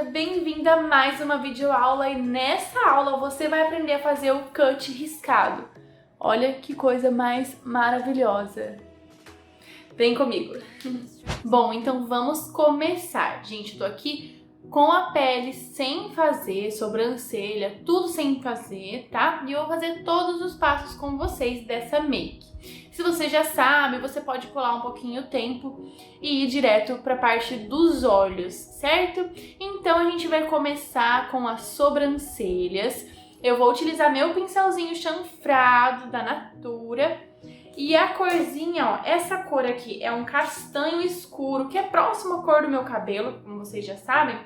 seja bem-vinda a mais uma videoaula e nessa aula você vai aprender a fazer o cut riscado. Olha que coisa mais maravilhosa. Vem comigo. Bom, então vamos começar. Gente, eu tô aqui com a pele sem fazer, sobrancelha, tudo sem fazer, tá? E eu vou fazer todos os passos com vocês dessa make. Se você já sabe, você pode pular um pouquinho o tempo e ir direto para a parte dos olhos, certo? Então a gente vai começar com as sobrancelhas. Eu vou utilizar meu pincelzinho chanfrado da Natura. E a corzinha, ó, essa cor aqui é um castanho escuro, que é próximo à cor do meu cabelo, como vocês já sabem.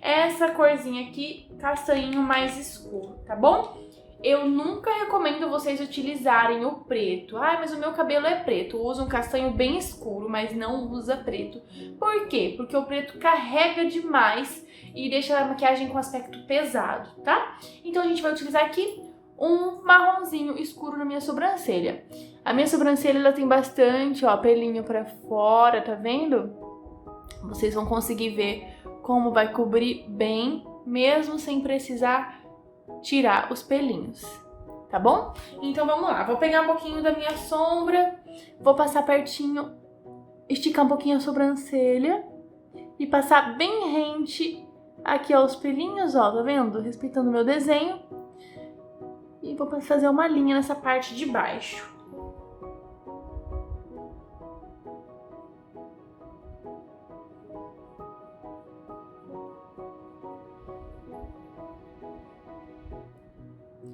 Essa corzinha aqui, castanho mais escuro, tá bom? Eu nunca recomendo vocês utilizarem o preto. Ai, mas o meu cabelo é preto. Eu uso um castanho bem escuro, mas não usa preto. Por quê? Porque o preto carrega demais e deixa a maquiagem com aspecto pesado, tá? Então a gente vai utilizar aqui um marronzinho escuro na minha sobrancelha. A minha sobrancelha ela tem bastante, ó, pelinho pra fora, tá vendo? Vocês vão conseguir ver como vai cobrir bem, mesmo sem precisar tirar os pelinhos, tá bom? Então vamos lá, vou pegar um pouquinho da minha sombra, vou passar pertinho, esticar um pouquinho a sobrancelha e passar bem rente aqui aos pelinhos, ó, tá vendo? Respeitando o meu desenho. E vou fazer uma linha nessa parte de baixo.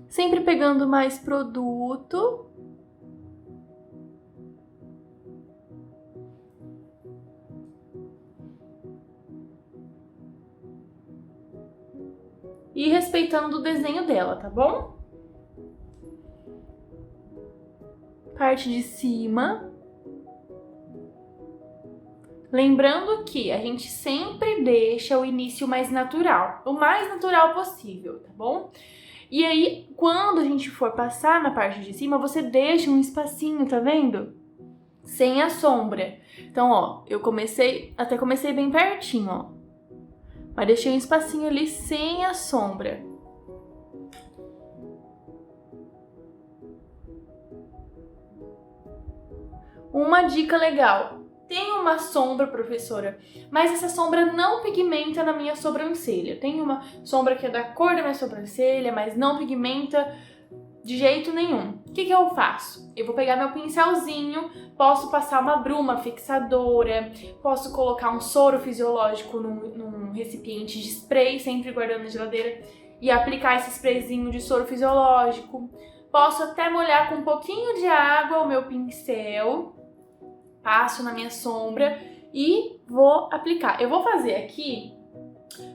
Sempre pegando mais produto. E respeitando o desenho dela, tá bom? Parte de cima. Lembrando que a gente sempre deixa o início mais natural, o mais natural possível, tá bom? E aí, quando a gente for passar na parte de cima, você deixa um espacinho, tá vendo? Sem a sombra. Então, ó, eu até comecei bem pertinho, ó. Mas deixei um espacinho ali sem a sombra. Uma dica legal. Tem uma sombra, professora, mas essa sombra não pigmenta na minha sobrancelha. Tem uma sombra que é da cor da minha sobrancelha, mas não pigmenta de jeito nenhum. O que eu faço? Eu vou pegar meu pincelzinho, posso passar uma bruma fixadora, posso colocar um soro fisiológico num recipiente de spray, sempre guardando na geladeira, e aplicar esse sprayzinho de soro fisiológico. Posso até molhar com um pouquinho de água o meu pincel, passo na minha sombra e vou aplicar. Eu vou fazer aqui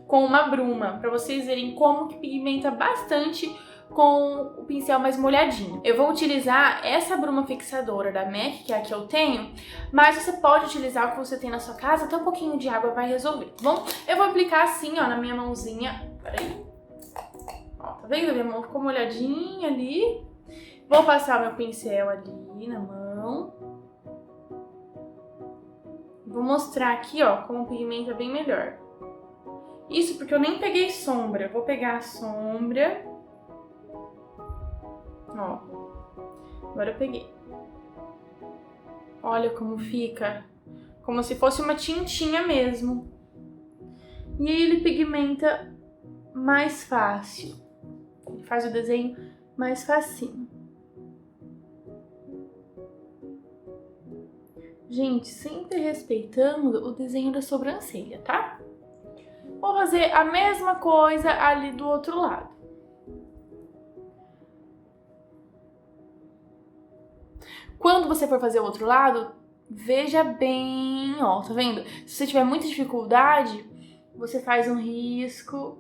com uma bruma, para vocês verem como que pigmenta bastante com o pincel mais molhadinho. Eu vou utilizar essa bruma fixadora da MAC, que é a que eu tenho, mas você pode utilizar o que você tem na sua casa, até um pouquinho de água vai resolver, tá bom? Eu vou aplicar assim, ó, na minha mãozinha. Peraí. Ó, tá vendo? Minha mão ficou molhadinha ali. Vou passar meu pincel ali na mão. Vou mostrar aqui, ó, como pigmenta bem melhor. Isso porque eu nem peguei sombra. Vou pegar a sombra. Ó, agora eu peguei. Olha como fica. Como se fosse uma tintinha mesmo. E aí ele pigmenta mais fácil. Ele faz o desenho mais facinho. Gente, sempre respeitando o desenho da sobrancelha, tá? Vou fazer a mesma coisa ali do outro lado. Quando você for fazer o outro lado, veja bem, ó, tá vendo? Se você tiver muita dificuldade, você faz um risco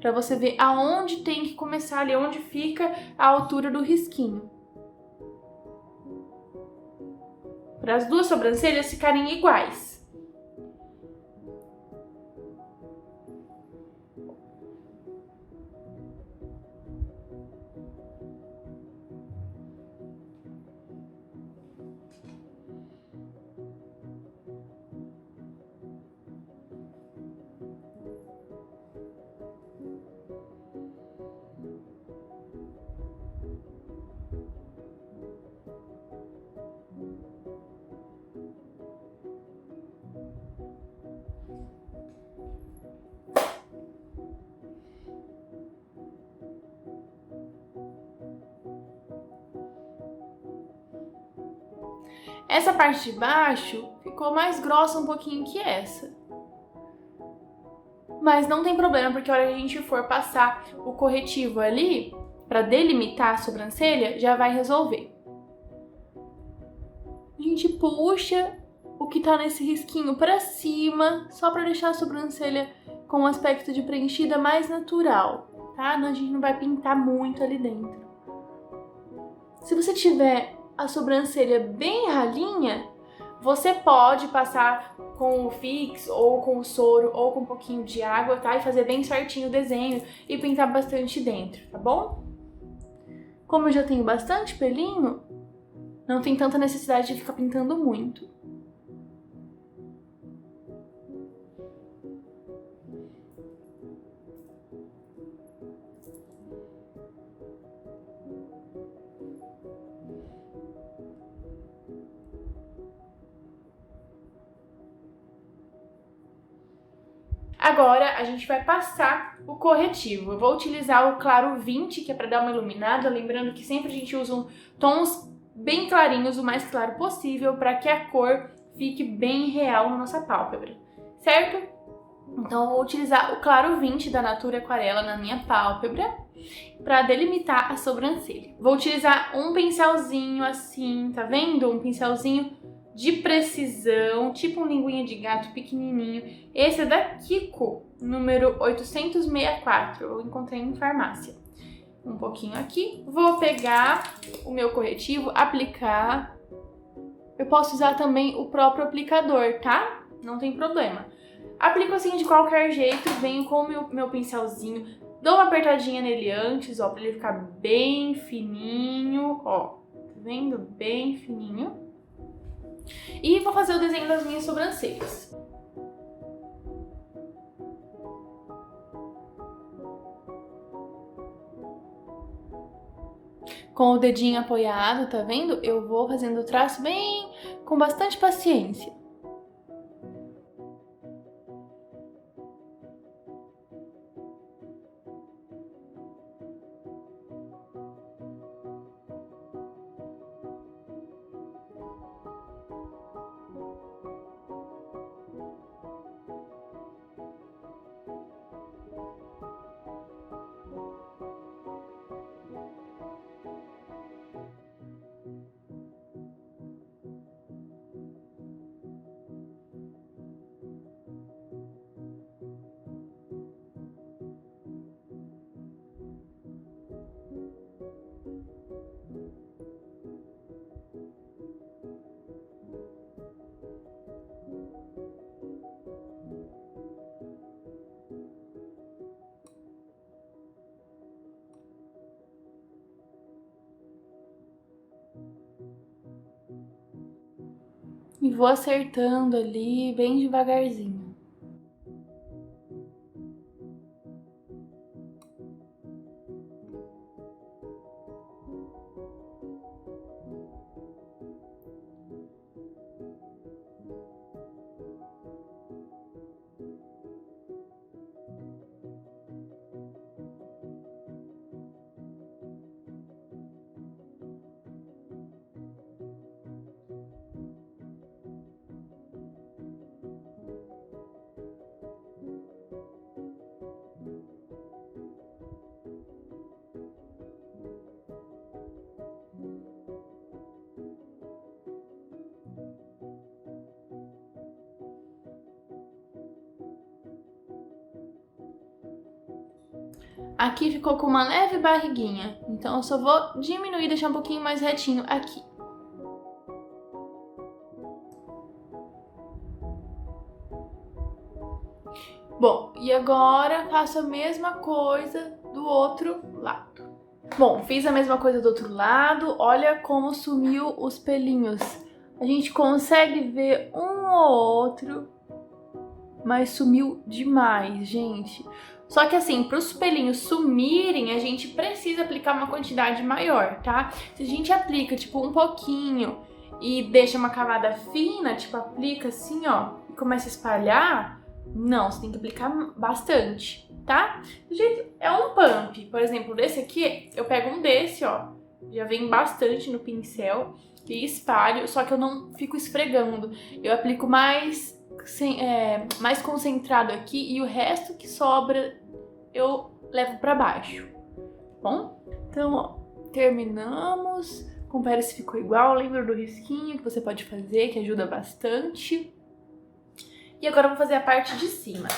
pra você ver aonde tem que começar ali, onde fica a altura do risquinho. Para as duas sobrancelhas ficarem iguais. Essa parte de baixo ficou mais grossa um pouquinho que essa. Mas não tem problema, porque a hora que a gente for passar o corretivo ali, pra delimitar a sobrancelha, já vai resolver. A gente puxa o que tá nesse risquinho pra cima, só pra deixar a sobrancelha com um aspecto de preenchida mais natural, tá? A gente não vai pintar muito ali dentro. Se você tiver a sobrancelha bem ralinha, você pode passar com o Fix, ou com o soro, ou com um pouquinho de água, tá? E fazer bem certinho o desenho e pintar bastante dentro, tá bom? Como eu já tenho bastante pelinho, não tem tanta necessidade de ficar pintando muito. Agora a gente vai passar o corretivo. Eu vou utilizar o claro 20, que é para dar uma iluminada, lembrando que sempre a gente usa tons bem clarinhos, o mais claro possível, para que a cor fique bem real na nossa pálpebra, certo? Então eu vou utilizar o claro 20 da Natura Aquarela na minha pálpebra para delimitar a sobrancelha. Vou utilizar um pincelzinho assim, tá vendo? Um pincelzinho de precisão, tipo um linguinha de gato pequenininho. Esse é da Kiko, número 864, eu encontrei em farmácia. Um pouquinho aqui. Vou pegar o meu corretivo, aplicar. Eu posso usar também o próprio aplicador, tá? Não tem problema. Aplico assim de qualquer jeito, venho com o meu pincelzinho, dou uma apertadinha nele antes, ó, pra ele ficar bem fininho, ó. Tá vendo? Bem fininho. E vou fazer o desenho das minhas sobrancelhas. Com o dedinho apoiado, tá vendo? Eu vou fazendo o traço bem com bastante paciência. E vou acertando ali bem devagarzinho. Aqui ficou com uma leve barriguinha, então eu só vou diminuir, deixar um pouquinho mais retinho aqui. Bom, e agora faço a mesma coisa do outro lado. Bom, fiz a mesma coisa do outro lado, olha como sumiu os pelinhos. A gente consegue ver um ou outro, mas sumiu demais, gente. Só que assim, para os pelinhos sumirem, a gente precisa aplicar uma quantidade maior, tá? Se a gente aplica, tipo, um pouquinho e deixa uma camada fina, tipo, aplica assim, ó, e começa a espalhar, não, você tem que aplicar bastante, tá? Do jeito, é um pump, por exemplo, desse aqui, eu pego um desse, ó, já vem bastante no pincel, e espalho, só que eu não fico esfregando. Eu aplico mais concentrado aqui e o resto que sobra eu levo pra baixo, bom? Então, ó, terminamos. Confere se ficou igual, lembra do risquinho que você pode fazer, que ajuda bastante. E agora eu vou fazer a parte de cima.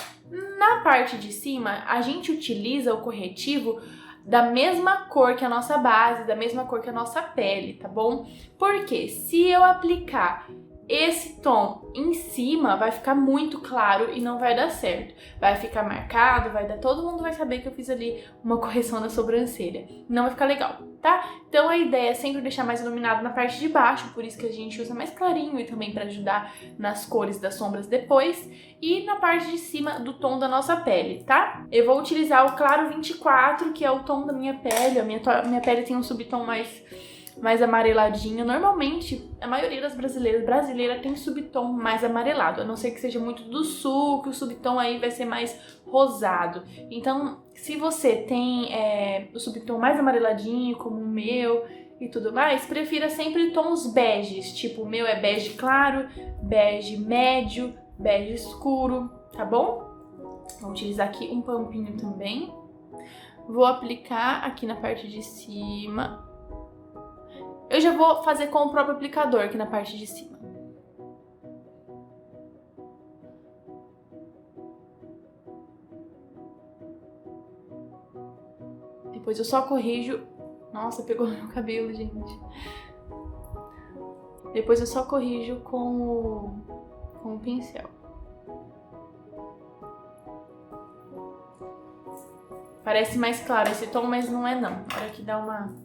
Na parte de cima, a gente utiliza o corretivo da mesma cor que a nossa base, da mesma cor que a nossa pele, tá bom? Porque se eu aplicar esse tom em cima, vai ficar muito claro e não vai dar certo. Vai ficar marcado, todo mundo vai saber que eu fiz ali uma correção na sobrancelha. Não vai ficar legal, tá? Então a ideia é sempre deixar mais iluminado na parte de baixo, por isso que a gente usa mais clarinho e também para ajudar nas cores das sombras depois. E na parte de cima do tom da nossa pele, tá? Eu vou utilizar o Claro 24, que é o tom da minha pele. A minha pele tem um subtom mais amareladinho. Normalmente, a maioria das brasileiras tem subtom mais amarelado, a não ser que seja muito do sul, que o subtom aí vai ser mais rosado. Então, se você tem o subtom mais amareladinho, como o meu e tudo mais, prefira sempre tons beges, tipo o meu é bege claro, bege médio, bege escuro, tá bom? Vou utilizar aqui um pampinho também. Vou aplicar aqui na parte de cima. Eu já vou fazer com o próprio aplicador aqui na parte de cima. Depois eu só corrijo... Nossa, pegou no meu cabelo, gente. Depois eu só corrijo com o pincel. Parece mais claro esse tom, mas não é não. Na hora que dá uma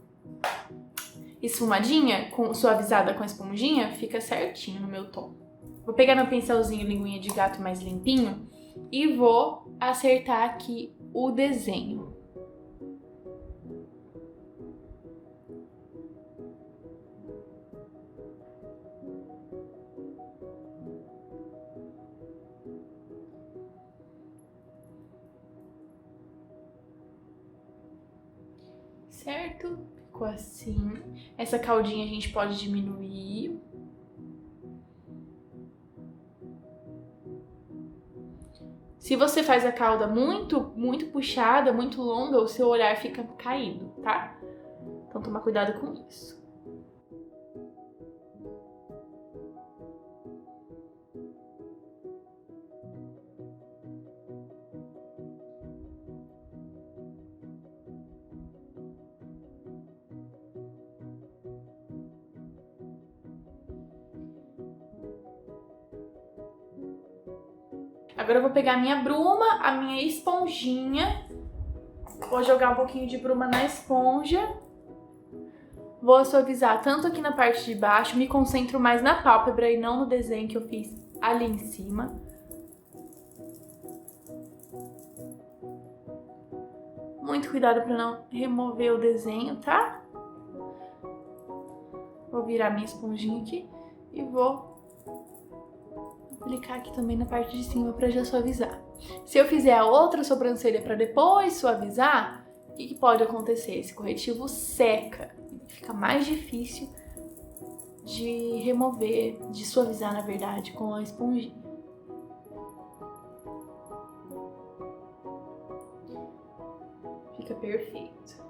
esfumadinha, suavizada com a esponjinha, fica certinho no meu tom. Vou pegar meu pincelzinho linguinha de gato mais limpinho e vou acertar aqui o desenho. Certo? Ficou assim. Essa caldinha a gente pode diminuir. Se você faz a cauda muito puxada, muito longa, o seu olhar fica caído, tá? Então toma cuidado com isso. Agora eu vou pegar a minha bruma, a minha esponjinha. Vou jogar um pouquinho de bruma na esponja. Vou suavizar tanto aqui na parte de baixo, me concentro mais na pálpebra e não no desenho que eu fiz ali em cima. Muito cuidado para não remover o desenho, tá? Vou virar minha esponjinha aqui e vou aplicar aqui também na parte de cima para já suavizar. Se eu fizer a outra sobrancelha para depois suavizar, o que pode acontecer? Esse corretivo seca, fica mais difícil de remover, de suavizar, na verdade, com a esponjinha. Fica perfeito.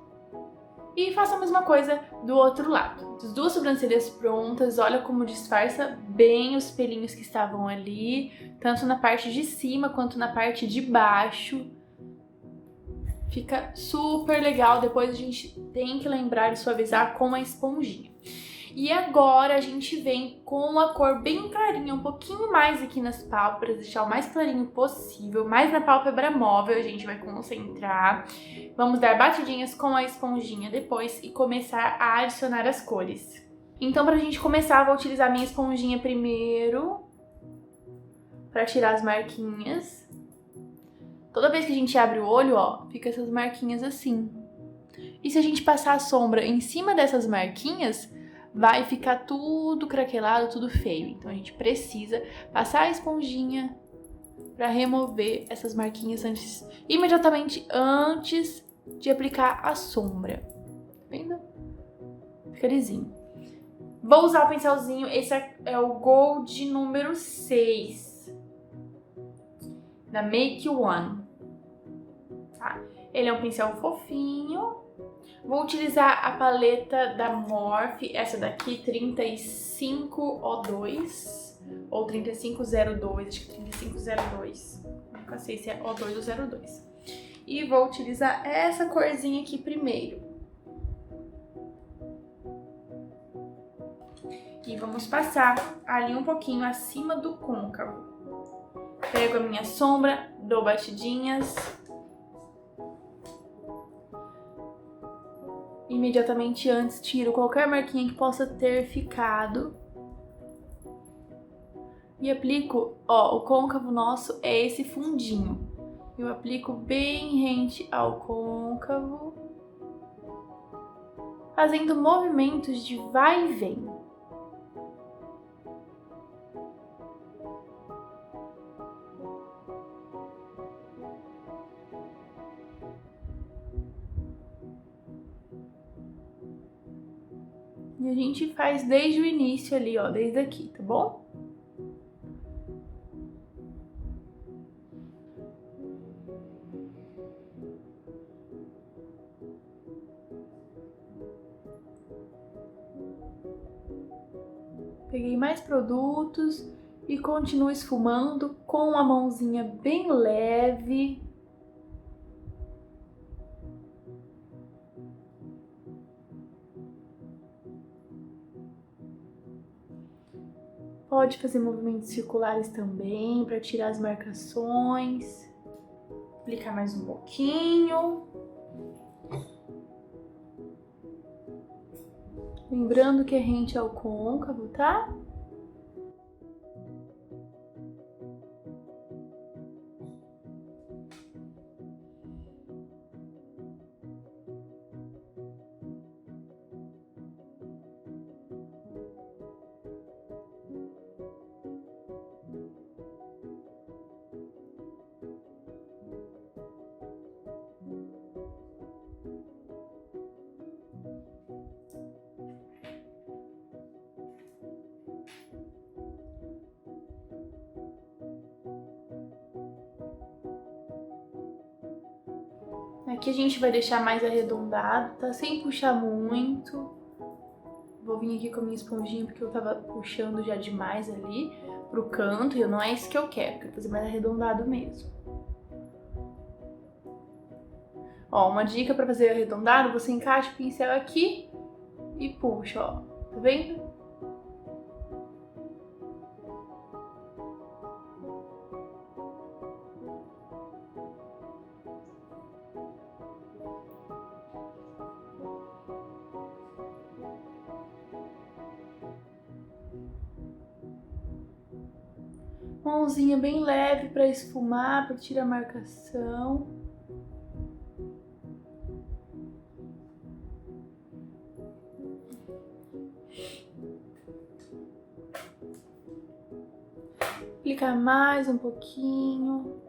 E faça a mesma coisa do outro lado. As duas sobrancelhas prontas, olha como disfarça bem os pelinhos que estavam ali, tanto na parte de cima quanto na parte de baixo. Fica super legal, depois a gente tem que lembrar de suavizar com a esponjinha. E agora a gente vem com a cor bem clarinha, um pouquinho mais aqui nas pálpebras, deixar o mais clarinho possível, mais na pálpebra móvel a gente vai concentrar. Vamos dar batidinhas com a esponjinha depois e começar a adicionar as cores. Então pra gente começar, eu vou utilizar a minha esponjinha primeiro, pra tirar as marquinhas. Toda vez que a gente abre o olho, ó, fica essas marquinhas assim. E se a gente passar a sombra em cima dessas marquinhas, vai ficar tudo craquelado, tudo feio. Então a gente precisa passar a esponjinha para remover essas marquinhas imediatamente antes de aplicar a sombra. Tá vendo? Fica lisinho. Vou usar o pincelzinho, esse é o Gold número 6, da Make One. Tá? Ele é um pincel fofinho. Vou utilizar a paleta da Morphe, essa daqui, 35O2 ou 3502, acho que 3502. Nunca sei se é O2 ou 02. E vou utilizar essa corzinha aqui primeiro. E vamos passar ali um pouquinho acima do côncavo. Pego a minha sombra, dou batidinhas. Imediatamente antes tiro qualquer marquinha que possa ter ficado. E aplico, ó, o côncavo nosso é esse fundinho. Eu aplico bem rente ao côncavo, fazendo movimentos de vai e vem. E a gente faz desde o início ali, ó, desde aqui, tá bom? Peguei mais produtos e continuo esfumando com a mãozinha bem leve. Pode fazer movimentos circulares também para tirar as marcações. Aplicar mais um pouquinho. Lembrando que é rente ao côncavo, tá? Aqui a gente vai deixar mais arredondado, tá? Sem puxar muito. Vou vir aqui com a minha esponjinha porque eu tava puxando já demais ali pro canto e não é isso que eu quero fazer mais arredondado mesmo. Ó, uma dica pra fazer arredondado, você encaixa o pincel aqui e puxa, ó. Tá vendo? Mãozinha bem leve para esfumar, para tirar a marcação. Aplicar mais um pouquinho.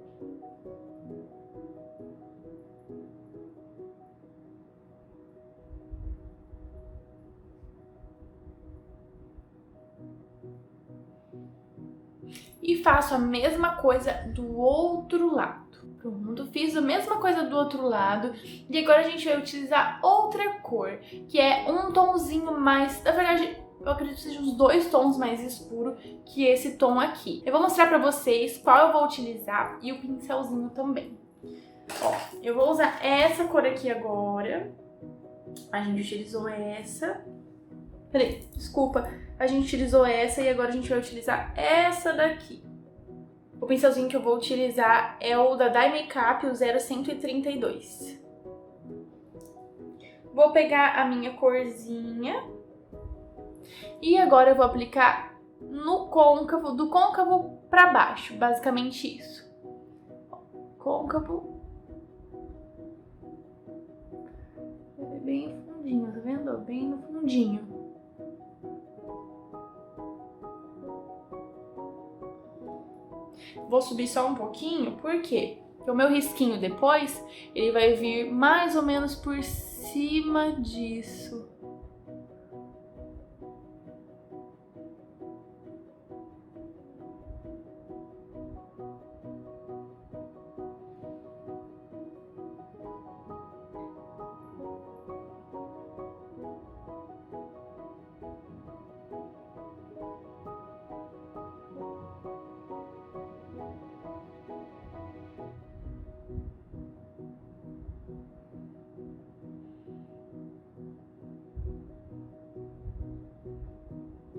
E faço a mesma coisa do outro lado. Pronto, fiz a mesma coisa do outro lado. E agora a gente vai utilizar outra cor, que é um tomzinho mais... Na verdade, eu acredito que sejam uns 2 tons mais escuros que esse tom aqui. Eu vou mostrar pra vocês qual eu vou utilizar e o pincelzinho também. Ó, eu vou usar essa cor aqui agora. A gente utilizou essa. Peraí, desculpa. A gente utilizou essa e agora a gente vai utilizar essa daqui. O pincelzinho que eu vou utilizar é o da Dye Makeup, o 0132. Vou pegar a minha corzinha e agora eu vou aplicar no côncavo, do côncavo pra baixo, basicamente isso. Côncavo. Bem no fundinho, tá vendo? Bem no fundinho. Vou subir só um pouquinho, por quê? Porque o meu risquinho depois, ele vai vir mais ou menos por cima disso.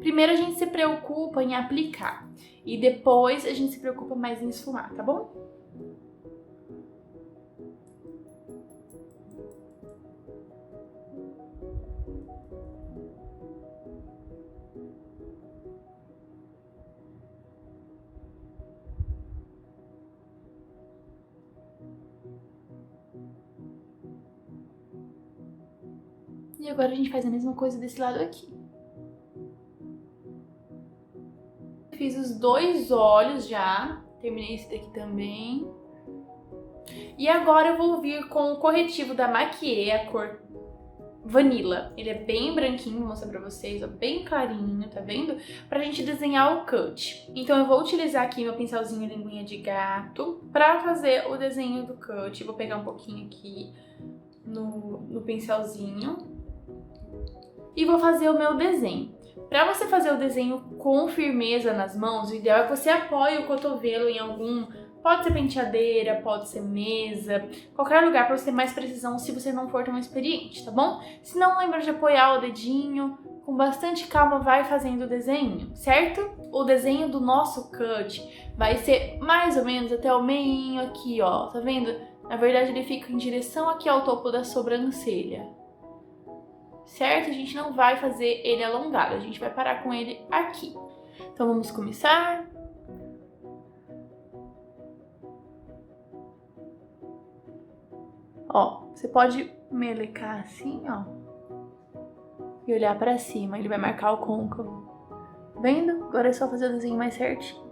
Primeiro a gente se preocupa em aplicar e depois a gente se preocupa mais em esfumar, tá bom? E agora a gente faz a mesma coisa desse lado aqui. Fiz os 2 olhos já, terminei esse daqui também. E agora eu vou vir com o corretivo da Maquiê, a cor Vanilla. Ele é bem branquinho, vou mostrar pra vocês, ó, bem clarinho, tá vendo? Pra gente desenhar o cut. Então eu vou utilizar aqui meu pincelzinho linguinha de gato pra fazer o desenho do cut. Vou pegar um pouquinho aqui no pincelzinho e vou fazer o meu desenho. Para você fazer o desenho com firmeza nas mãos, o ideal é que você apoie o cotovelo em algum, pode ser penteadeira, pode ser mesa, qualquer lugar para você ter mais precisão se você não for tão experiente, tá bom? Se não, lembra de apoiar o dedinho, com bastante calma vai fazendo o desenho, certo? O desenho do nosso cut vai ser mais ou menos até o meinho aqui, ó, tá vendo? Na verdade ele fica em direção aqui ao topo da sobrancelha. Certo? A gente não vai fazer ele alongado, a gente vai parar com ele aqui. Então vamos começar. Ó, você pode melecar assim, ó, e olhar pra cima, ele vai marcar o côncavo. Vendo? Agora é só fazer o desenho mais certinho.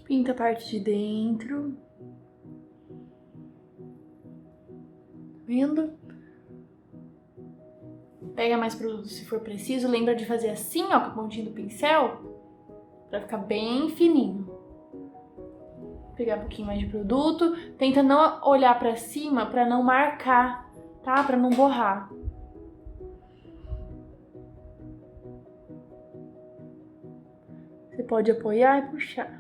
Pinta a parte de dentro. Tá vendo? Pega mais produto se for preciso. Lembra de fazer assim, ó, com a pontinha do pincel, pra ficar bem fininho. Pegar um pouquinho mais de produto. Tenta não olhar pra cima pra não marcar, tá? Pra não borrar. Você pode apoiar e puxar.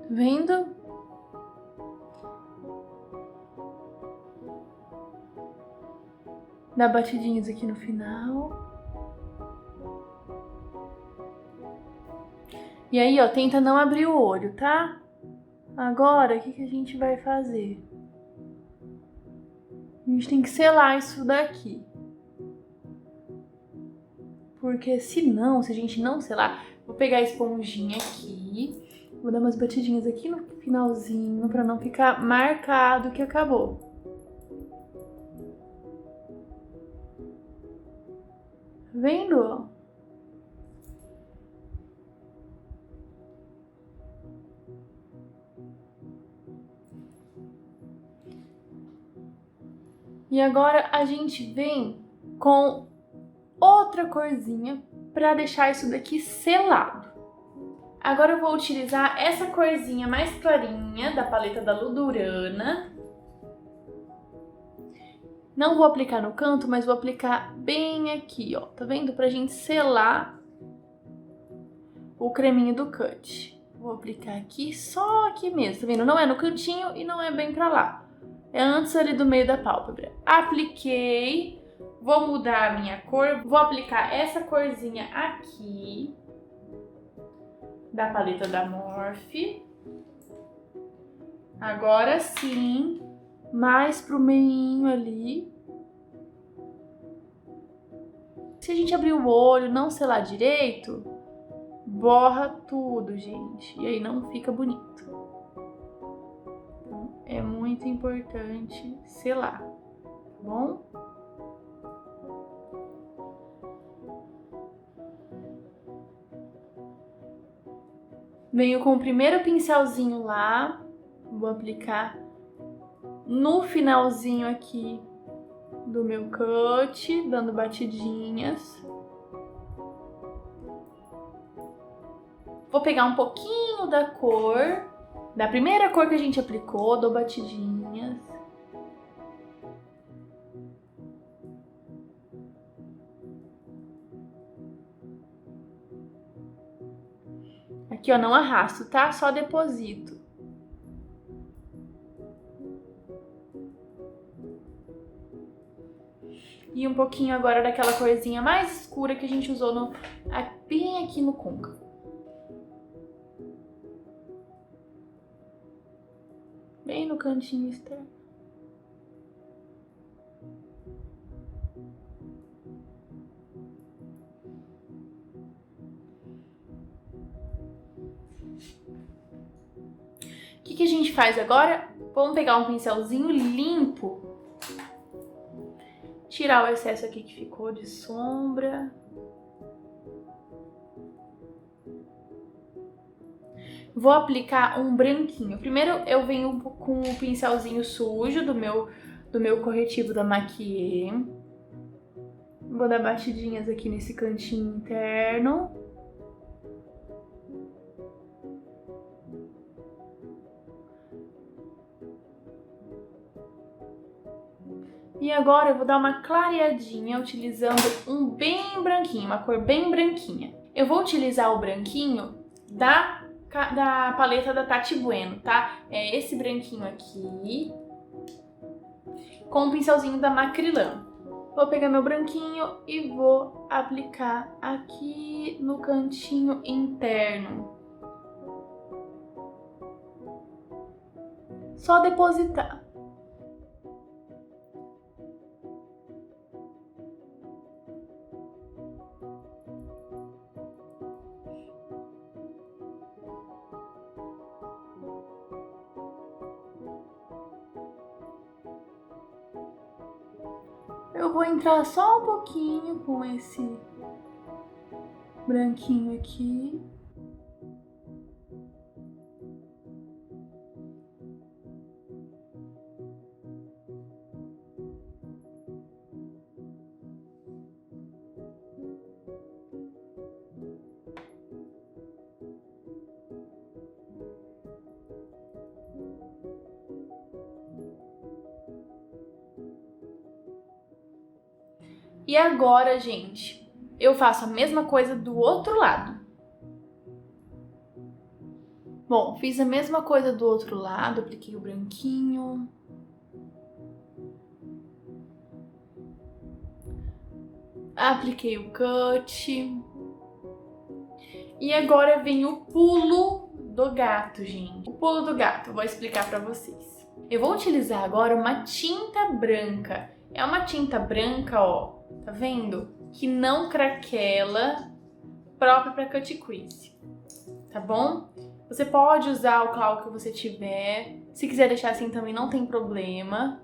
Vendo? Dá batidinhas aqui no final. E aí, ó, tenta não abrir o olho, tá? Agora, o que a gente vai fazer? A gente tem que selar isso daqui. Porque senão, se a gente não selar... Vou pegar a esponjinha aqui. Vou dar umas batidinhas aqui no finalzinho pra não ficar marcado que acabou. Tá vendo? E agora a gente vem com outra corzinha pra deixar isso daqui selado. Agora eu vou utilizar essa corzinha mais clarinha da paleta da Ludurana. Não vou aplicar no canto, mas vou aplicar bem aqui, ó. Tá vendo? Pra gente selar o creminho do cut. Vou aplicar aqui, só aqui mesmo, tá vendo? Não é no cantinho e não é bem pra lá. É antes ali do meio da pálpebra. Apliquei. Vou mudar a minha cor. Vou aplicar essa corzinha aqui da paleta da Morphe. Agora sim, mais pro meinho ali. Se a gente abrir o olho, não selar direito, borra tudo, gente. E aí não fica bonito. Então, é muito importante selar, tá bom? Venho com o primeiro pincelzinho lá. Vou aplicar no finalzinho aqui do meu cut, dando batidinhas. Vou pegar um pouquinho da cor, da primeira cor que a gente aplicou, dou batidinhas. Aqui, ó, não arrasto, tá? Só deposito. E um pouquinho agora daquela corzinha mais escura que a gente usou bem aqui no côncavo. Bem no cantinho externo. O que a gente faz agora? Vamos pegar um pincelzinho limpo. Tirar o excesso aqui que ficou de sombra. Vou aplicar um branquinho. Primeiro eu venho com o pincelzinho sujo do meu corretivo da Maquiê. Vou dar batidinhas aqui nesse cantinho interno. E agora eu vou dar uma clareadinha utilizando um bem branquinho, uma cor bem branquinha. Eu vou utilizar o branquinho da paleta da Tati Bueno, tá? É esse branquinho aqui, com um pincelzinho da Macrylan. Vou pegar meu branquinho e vou aplicar aqui no cantinho interno. Só depositar. Eu vou entrar só um pouquinho com esse branquinho aqui. E agora, gente, eu faço a mesma coisa do outro lado. Bom, fiz a mesma coisa do outro lado, apliquei o branquinho. Apliquei o cut. E agora vem o pulo do gato, gente. O pulo do gato, eu vou explicar pra vocês. Eu vou utilizar agora uma tinta branca. É uma tinta branca, ó, tá vendo? Que não craquela, própria pra cut crease, tá bom? Você pode usar o clau que você tiver. Se quiser deixar assim também não tem problema.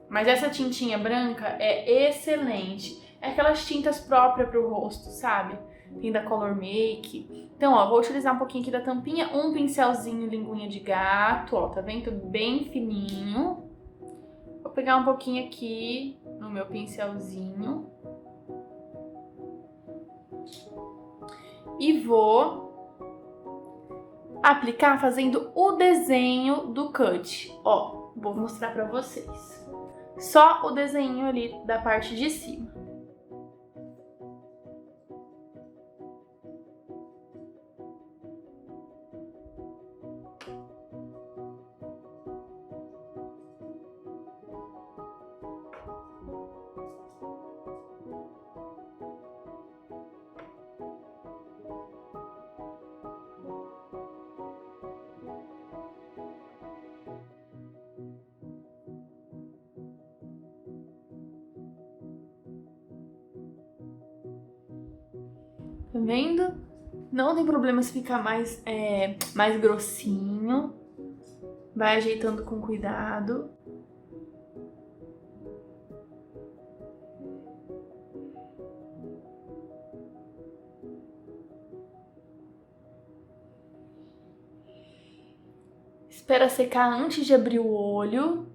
Mas essa tintinha branca é excelente. É aquelas tintas próprias pro rosto, sabe? Tem da Color Make. Então, ó, vou utilizar um pouquinho aqui da tampinha. Um pincelzinho linguinha de gato, ó, tá vendo? Bem fininho. Vou pegar um pouquinho aqui no meu pincelzinho. E vou aplicar fazendo o desenho do cut. Ó, vou mostrar pra vocês. só o desenho ali da parte de cima. Tá vendo? Não tem problema se ficar mais grossinho. Vai ajeitando com cuidado. Espera secar antes de abrir o olho.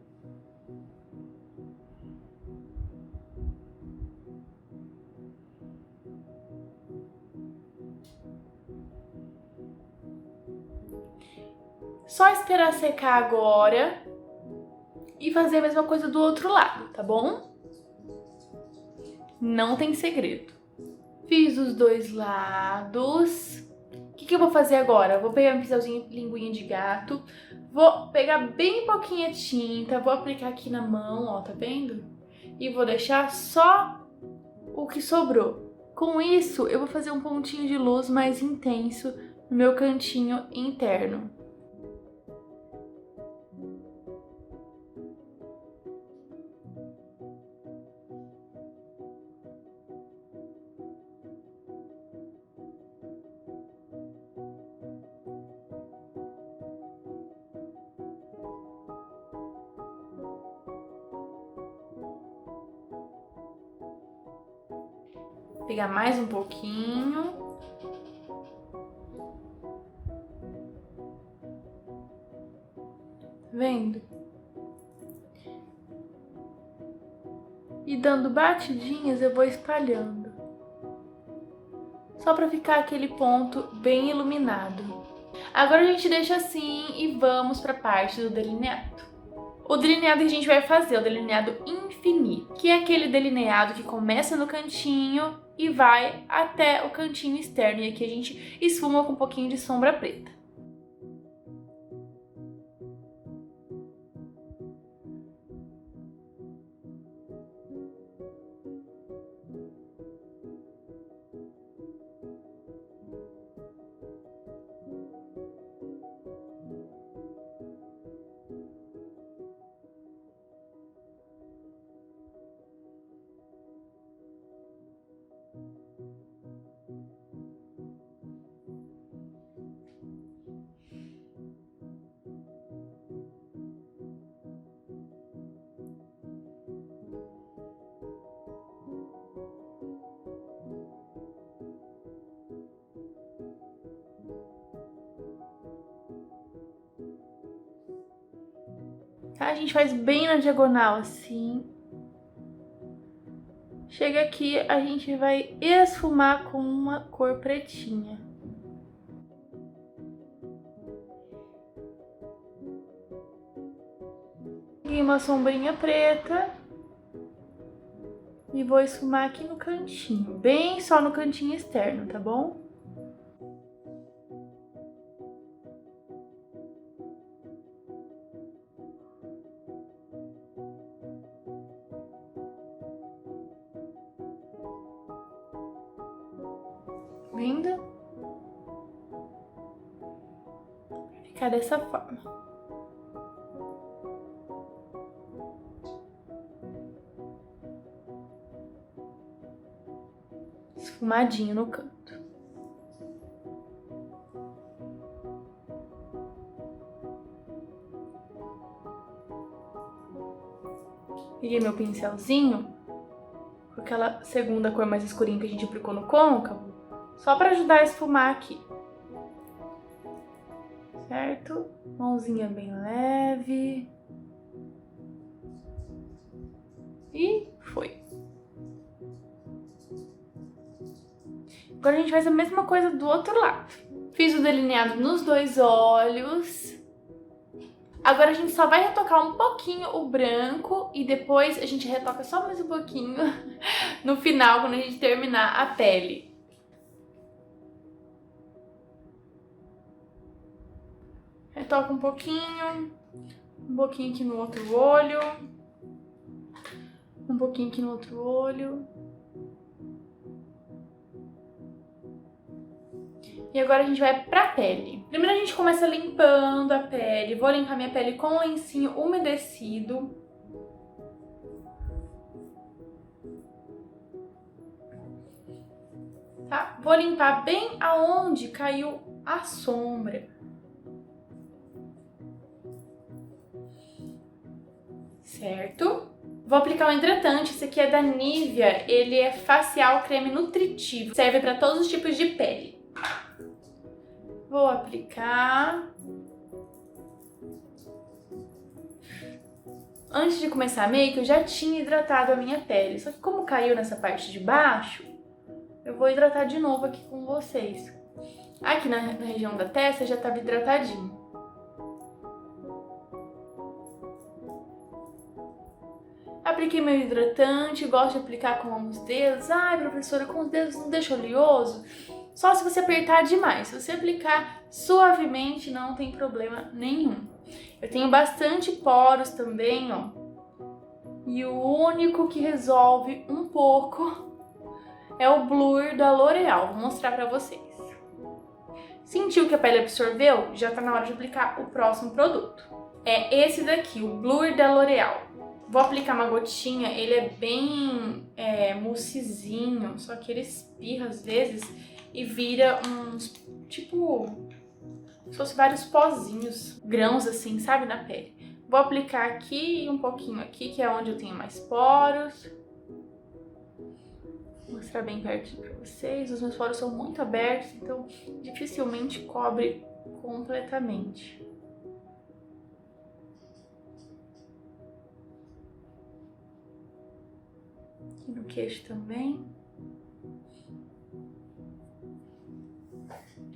Só esperar secar agora e fazer a mesma coisa do outro lado, tá bom? Não tem segredo. Fiz os dois lados. O que eu vou fazer agora? Vou pegar um pincelzinho linguinha de gato, vou pegar bem pouquinha tinta, vou aplicar aqui na mão, ó, tá vendo? E vou deixar só o que sobrou. Com isso, eu vou fazer um pontinho de luz mais intenso no meu cantinho interno. Pegar mais um pouquinho. Tá vendo? E dando batidinhas eu vou espalhando. Só pra ficar aquele ponto bem iluminado. Agora a gente deixa assim e vamos pra parte do delineado. O delineado que a gente vai fazer é o delineado infinito, que é aquele delineado que começa no cantinho e vai até o cantinho externo. E aqui a gente esfuma com um pouquinho de sombra preta. Tá? A gente faz bem na diagonal assim. Chega aqui, a gente vai esfumar com uma cor pretinha. Peguei uma sombrinha preta e vou esfumar aqui no cantinho, bem só no cantinho externo, tá bom? Vendo? Vai ficar dessa forma. Esfumadinho no canto. Peguei meu pincelzinho com aquela segunda cor mais escurinha que a gente aplicou no côncavo, só para ajudar a esfumar aqui. Certo? Mãozinha bem leve. E foi. Agora a gente faz a mesma coisa do outro lado. Fiz o delineado nos dois olhos. Agora a gente só vai retocar um pouquinho o branco e depois a gente retoca só mais um pouquinho no final, quando a gente terminar a pele. Retoca um pouquinho aqui no outro olho, um pouquinho aqui no outro olho. E agora a gente vai pra pele. Primeiro a gente começa limpando a pele. Vou limpar minha pele com um lencinho umedecido. Tá? Vou limpar bem aonde caiu a sombra. Certo? Vou aplicar um hidratante, esse aqui é da Nivea, ele é facial creme nutritivo, serve para todos os tipos de pele. Vou aplicar. Antes de começar a make, eu já tinha hidratado a minha pele, só que como caiu nessa parte de baixo, eu vou hidratar de novo aqui com vocês. Aqui na região da testa já estava hidratadinho. Apliquei meu hidratante, gosto de aplicar com os dedos. Ai, professora, com os dedos não deixa oleoso? Só se você apertar demais. Se você aplicar suavemente, não tem problema nenhum. Eu tenho bastante poros também, ó. E o único que resolve um pouco é o Blur da L'Oréal. Vou mostrar pra vocês. Sentiu que a pele absorveu? Já tá na hora de aplicar o próximo produto. É esse daqui, o Blur da L'Oréal. Vou aplicar uma gotinha, ele é bem moussezinho, só que ele espirra às vezes e vira uns, tipo, se fosse vários pozinhos, grãos assim, sabe, na pele. Vou aplicar aqui e um pouquinho aqui, que é onde eu tenho mais poros. Vou mostrar bem pertinho pra vocês. Os meus poros são muito abertos, então dificilmente cobre completamente. Aqui no queixo também.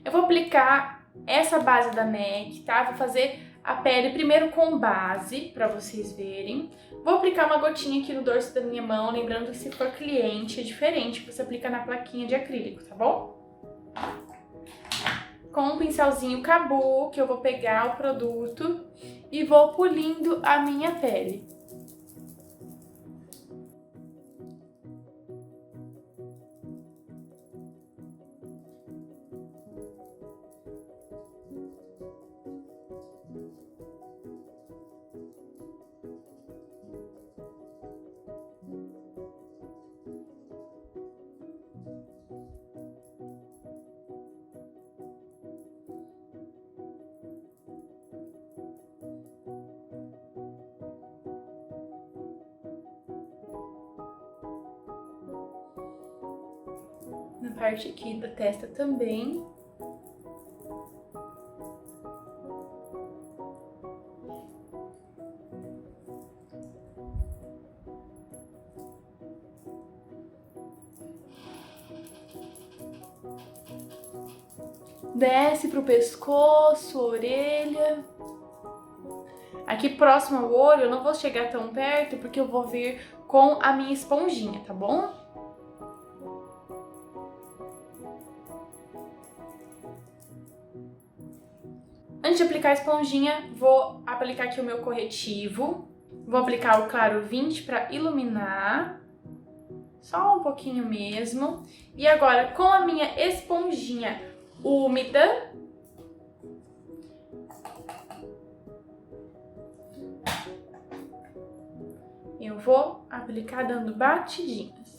Eu vou aplicar essa base da MAC, tá? Vou fazer a pele primeiro com base, pra vocês verem. Vou aplicar uma gotinha aqui no dorso da minha mão, lembrando que se for cliente é diferente, você aplica na plaquinha de acrílico, tá bom? Com um pincelzinho Kabu, que eu vou pegar o produto e vou polindo a minha pele. Na parte aqui da testa também. Desce pro pescoço, orelha. Aqui próximo ao olho, eu não vou chegar tão perto porque eu vou vir com a minha esponjinha, tá bom? Antes de aplicar a esponjinha, vou aplicar aqui o meu corretivo. Vou aplicar o claro 20 para iluminar. Só um pouquinho mesmo. E agora, com a minha esponjinha úmida, eu vou aplicar dando batidinhas.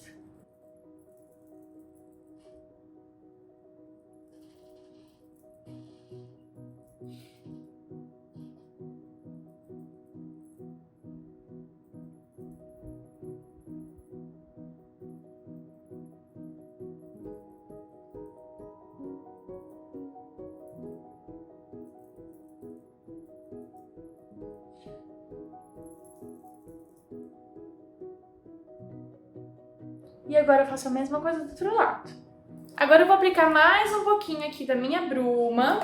E agora eu faço a mesma coisa do outro lado. Agora eu vou aplicar mais um pouquinho aqui da minha bruma.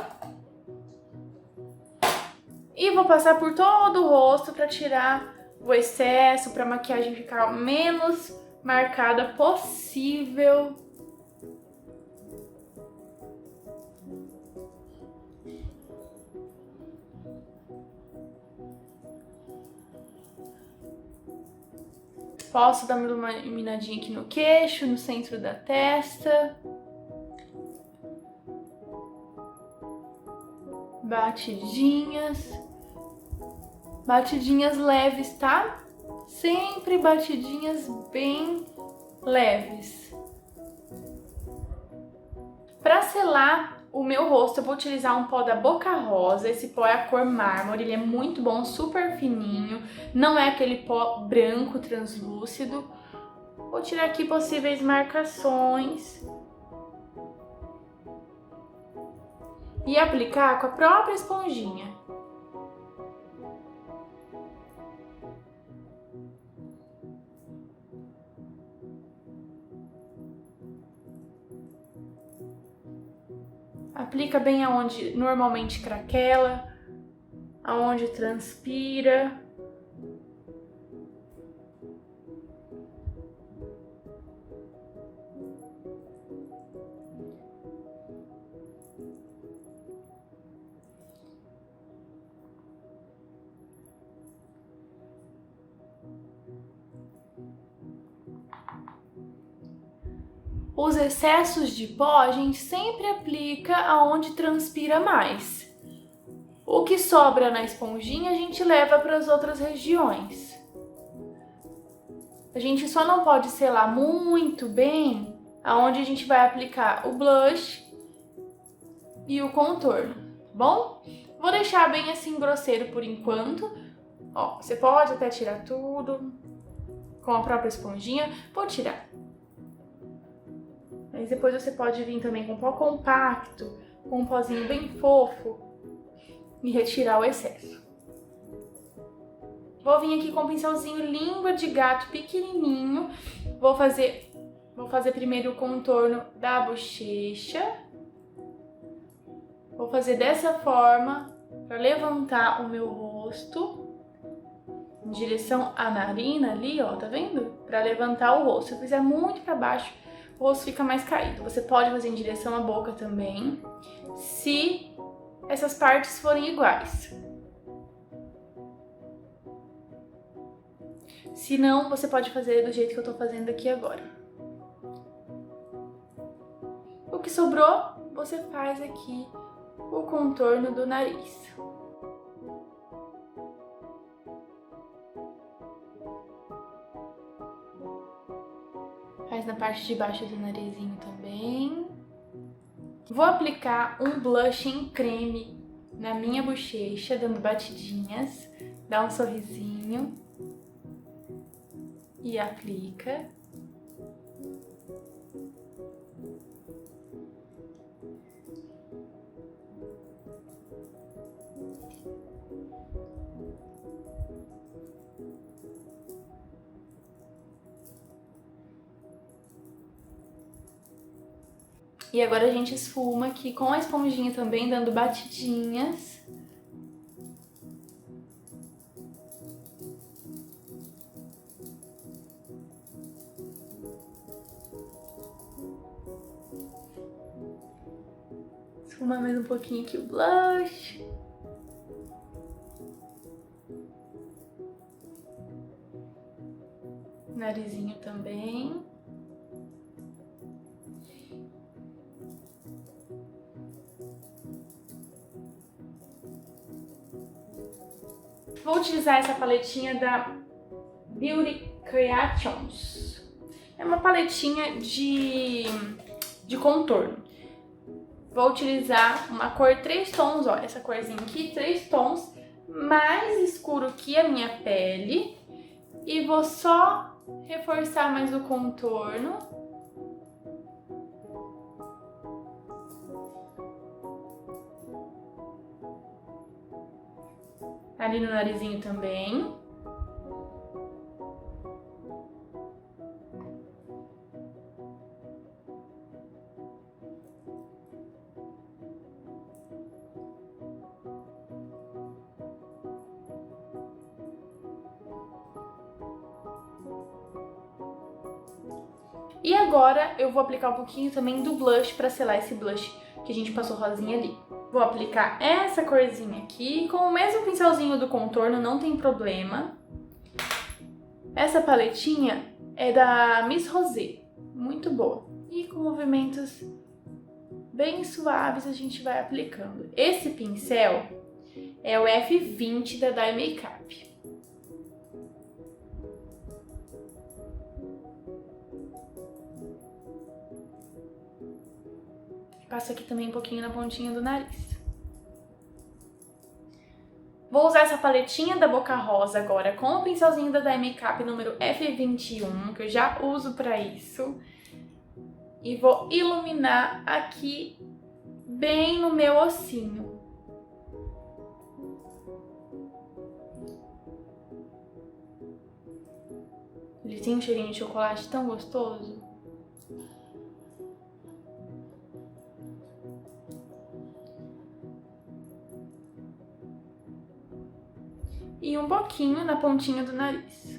E vou passar por todo o rosto para tirar o excesso, para a maquiagem ficar menos marcada possível. Posso dar uma iluminadinha aqui no queixo, no centro da testa. Batidinhas. Batidinhas leves, tá? Sempre batidinhas bem leves. Para selar o meu rosto, eu vou utilizar um pó da Boca Rosa. Esse pó é a cor mármore, ele é muito bom, super fininho. Não é aquele pó branco translúcido. Vou tirar aqui possíveis marcações. E aplicar com a própria esponjinha. Aplica bem aonde normalmente craquela, aonde transpira. Os excessos de pó a gente sempre aplica aonde transpira mais. O que sobra na esponjinha a gente leva para as outras regiões. A gente só não pode selar muito bem aonde a gente vai aplicar o blush e o contorno, tá bom? Vou deixar bem assim grosseiro por enquanto. Ó, você pode até tirar tudo com a própria esponjinha. Vou tirar. Mas depois você pode vir também com pó compacto, com um pozinho bem fofo e retirar o excesso. Vou vir aqui com um pincelzinho língua de gato pequenininho. Vou fazer primeiro o contorno da bochecha. Vou fazer dessa forma para levantar o meu rosto em direção à narina ali, ó, tá vendo? Para levantar o rosto. Se eu fizer muito para baixo, o rosto fica mais caído. Você pode fazer em direção à boca também, se essas partes forem iguais. Se não, você pode fazer do jeito que eu tô fazendo aqui agora. O que sobrou, você faz aqui o contorno do nariz. Faz na parte de baixo do narizinho também. Vou aplicar um blush em creme na minha bochecha, dando batidinhas. Dá um sorrisinho. E aplica. E agora a gente esfuma aqui com a esponjinha também, dando batidinhas. Esfumar mais um pouquinho aqui o blush. Narizinho também. Vou utilizar essa paletinha da Beauty Creations. É uma paletinha de contorno. Vou utilizar uma cor 3 tons, ó, essa corzinha aqui, 3 tons, mais escuro que a minha pele. E vou só reforçar mais o contorno. Ali no narizinho também. E agora eu vou aplicar um pouquinho também do blush para selar esse blush que a gente passou rosinha ali. Vou aplicar essa corzinha aqui com o mesmo pincelzinho do contorno, não tem problema. Essa paletinha é da Miss Rosé, muito boa. E com movimentos bem suaves a gente vai aplicando. Esse pincel é o F20 da Dye Makeup. Passo aqui também um pouquinho na pontinha do nariz. Vou usar essa paletinha da Boca Rosa agora com o pincelzinho da Dye Makeup número F21, que eu já uso pra isso. E vou iluminar aqui bem no meu ossinho. Ele tem um cheirinho de chocolate tão gostoso. E um pouquinho na pontinha do nariz.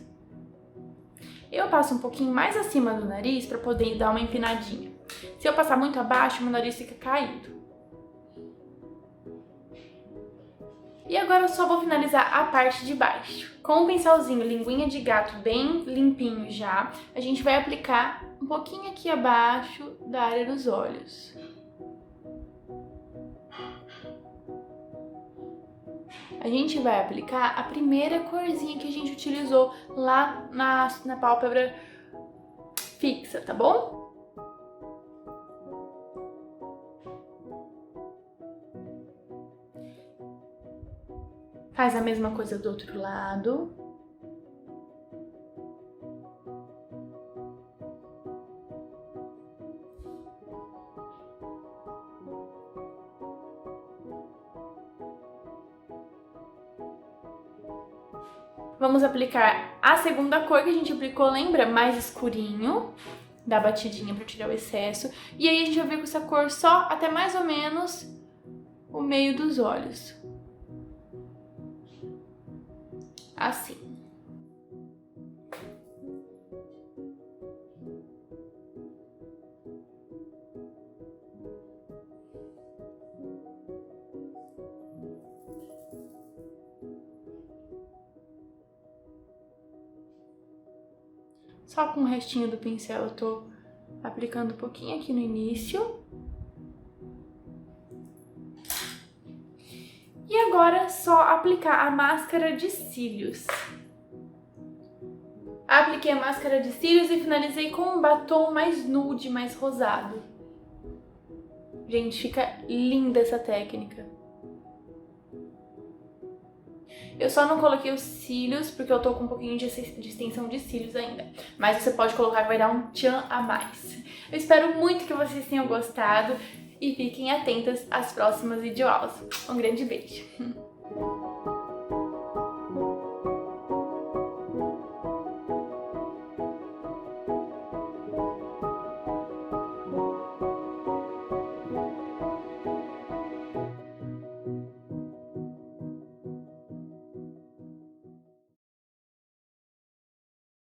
Eu passo um pouquinho mais acima do nariz para poder dar uma empinadinha. Se eu passar muito abaixo, meu nariz fica caído. E agora eu só vou finalizar a parte de baixo. Com um pincelzinho linguinha de gato bem limpinho já, a gente vai aplicar um pouquinho aqui abaixo da área dos olhos. A gente vai aplicar a primeira corzinha que a gente utilizou lá na pálpebra fixa, tá bom? Faz a mesma coisa do outro lado. Vamos aplicar a segunda cor que a gente aplicou, lembra? Mais escurinho, dá batidinha pra tirar o excesso. E aí a gente vai vir com essa cor só até mais ou menos o meio dos olhos. Assim. Só com o restinho do pincel eu tô aplicando um pouquinho aqui no início. E agora é só aplicar a máscara de cílios. Apliquei a máscara de cílios e finalizei com um batom mais nude, mais rosado. Gente, fica linda essa técnica. Eu só não coloquei os cílios porque eu tô com um pouquinho de extensão de cílios ainda. Mas você pode colocar que vai dar um tchan a mais. Eu espero muito que vocês tenham gostado e fiquem atentas às próximas videoaulas. Um grande beijo!